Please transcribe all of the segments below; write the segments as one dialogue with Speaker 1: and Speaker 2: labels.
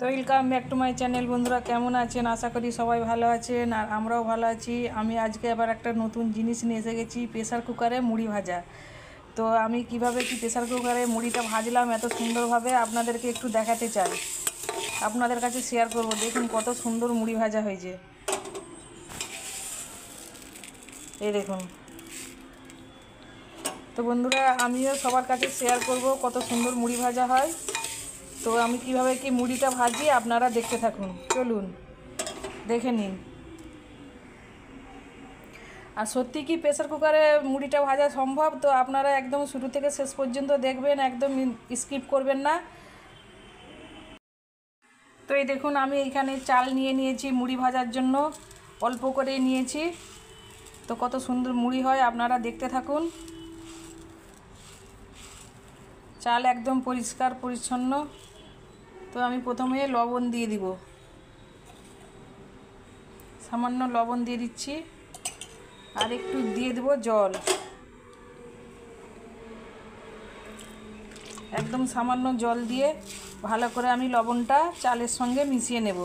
Speaker 1: তো welcome back to my channel. বন্ধুরা কেমন আছেন? আশা করি সবাই ভালো আছেন, আর আমরাও ভালো আছি। আমি আজকে আবার একটা নতুন জিনিস নিয়ে এসে গেছি, প্রেসার কুকারে মুড়ি ভাজা। তো আমি কিভাবে কি প্রেসার কুকারে মুড়িটা ভাজলাম এত সুন্দরভাবে আপনাদেরকে একটু দেখাতে চাই, আপনাদের কাছে শেয়ার করব। দেখুন কত সুন্দর মুড়ি ভাজা হয়েছে, এই দেখুন। তো বন্ধুরা আমিও সবার কাছে শেয়ার করব কত সুন্দর মুড়ি ভাজা হয়। তো আমি কিভাবে কি মুড়িটা ভাজি আপনারা দেখতে থাকুন, চলুন দেখে নিন। আর সত্যি কি প্রেসার কুকারে মুড়িটা ভাজা সম্ভব? তো আপনারা একদম শুরু থেকে শেষ পর্যন্ত দেখবেন, একদম স্কিপ করবেন না। তো এই দেখুন আমি এইখানে চাল নিয়ে নিয়েছি মুড়ি ভাজার জন্য, অল্প করে নিয়েছি। তো কত সুন্দর মুড়ি হয় আপনারা দেখতে থাকুন। চাল একদম পরিষ্কার পরিচ্ছন্ন। তো আমি প্রথমে লবণ দিয়ে দিব, সামান্য লবণ দিয়ে দিচ্ছি, আর একটু দিয়ে দেব জল, একদম সামান্য জল দিয়ে ভালো করে আমি লবণটা চালের সঙ্গে মিশিয়ে নেব।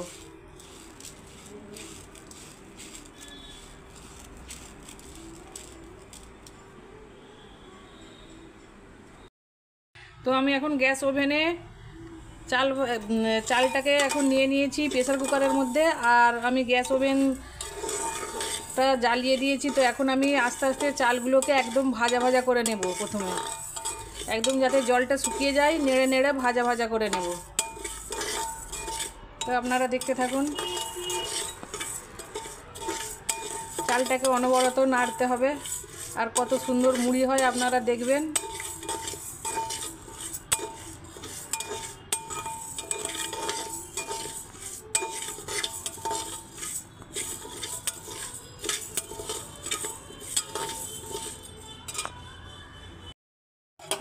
Speaker 1: তো আমি এখন গ্যাস ওভেনে চালটাকে এখন নিয়ে নিয়েছি প্রেসার কুকারের মধ্যে, আর আমি গ্যাস ওভেনটা জ্বালিয়ে দিয়েছি। তো এখন আমি আস্তে আস্তে চালগুলোকে একদম ভাজা ভাজা করে নেব। প্রথমে একদম যাতে জলটা শুকিয়ে যায়, নেড়ে নেড়ে ভাজা ভাজা করে নেব। তো আপনারা দেখতে থাকুন। চালটাকে অনবরত নাড়তে হবে, আর কত সুন্দর মুড়ি হয় আপনারা দেখবেন।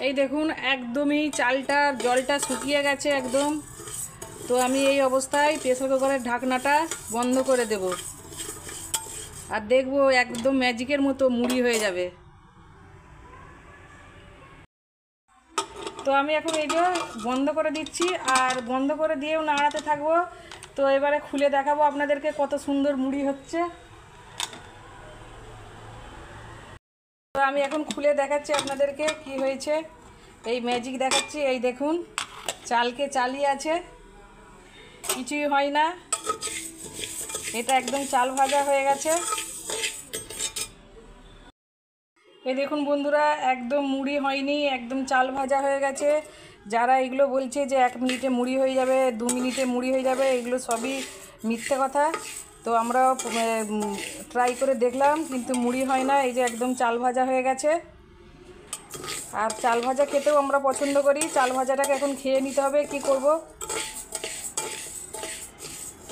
Speaker 1: এই দেখুন একদমই চালটার জলটা শুকিয়ে গেছে একদম। তো আমি এই অবস্থায় প্রেসার কুকারের ঢাকনাটা বন্ধ করে দেব, আর দেখব একদম ম্যাজিকের মতো মুড়ি হয়ে যাবে। তো আমি এখন এই যে বন্ধ করে দিচ্ছি, আর বন্ধ করে দিয়েও নাড়াতে থাকবো। তো এবারে খুলে দেখাবো আপনাদেরকে কত সুন্দর মুড়ি হচ্ছে। তো আমি এখন খুলে দেখাচ্ছি আপনাদেরকে কি হয়েছে, এই ম্যাজিক দেখাচ্ছি। এই দেখুন চালকে চালই আছে, কিছুই হয় না। এটা একদম চাল ভাজা হয়ে গেছে। এই দেখুন বন্ধুরা একদম মুড়ি হয়নি, একদম চাল ভাজা হয়ে গেছে। যারা এগুলো বলছে যে 1 মিনিটে মুড়ি হয়ে যাবে, 2 মিনিটে মুড়ি হয়ে যাবে, এগুলো সবই মিথ্যে কথা। তো আমরা ট্রাই করে দেখলাম, কিন্তু মুড়ি হয় না। এই যে একদম চাল ভাজা হয়ে গেছে। আর চাল ভাজা খেতেও আমরা পছন্দ করি। চাল ভাজাটাকে এখন খেয়ে নিতে হবে, কি করব।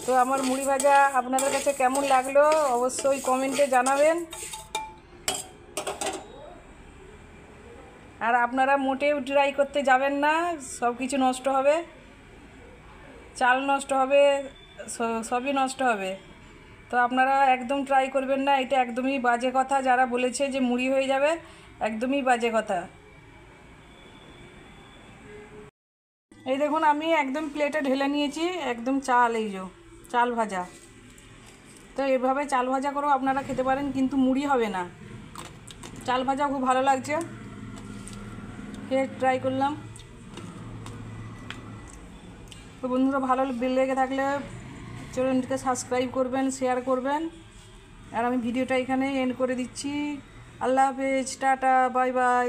Speaker 1: তো আমার মুড়ি ভাজা আপনাদের কাছে কেমন লাগলো অবশ্যই কমেন্টে জানাবেন। আর আপনারা মোটেও ট্রাই করতে যাবেন না, সব কিছু নষ্ট হবে, চাল নষ্ট হবে, সবই নষ্ট হবে। তো আপনারা একদম ট্রাই করবেন না, এটা একদমই বাজে কথা। যারা বলেছে যে মুড়ি হয়ে যাবে, একদমই বাজে কথা। এই দেখুন আমি একদম প্লেটে ঢেলে নিয়েছি একদম চাল, এই যে চাল ভাজা। তো এভাবে চাল ভাজা করেও আপনারা খেতে পারেন, কিন্তু মুড়ি হবে না। চাল ভাজা খুব ভালো লাগছে, খেয়ে ট্রাই করলাম। তো বন্ধুরা ভালো লেগে থাকলে চ্যানেলটিকে সাবস্ক্রাইব করবেন, শেয়ার করবেন। আর আমি ভিডিওটা এখানে এন্ড করে দিচ্ছি। আল্লাহ হাফেজ, টাটা, বাই বাই।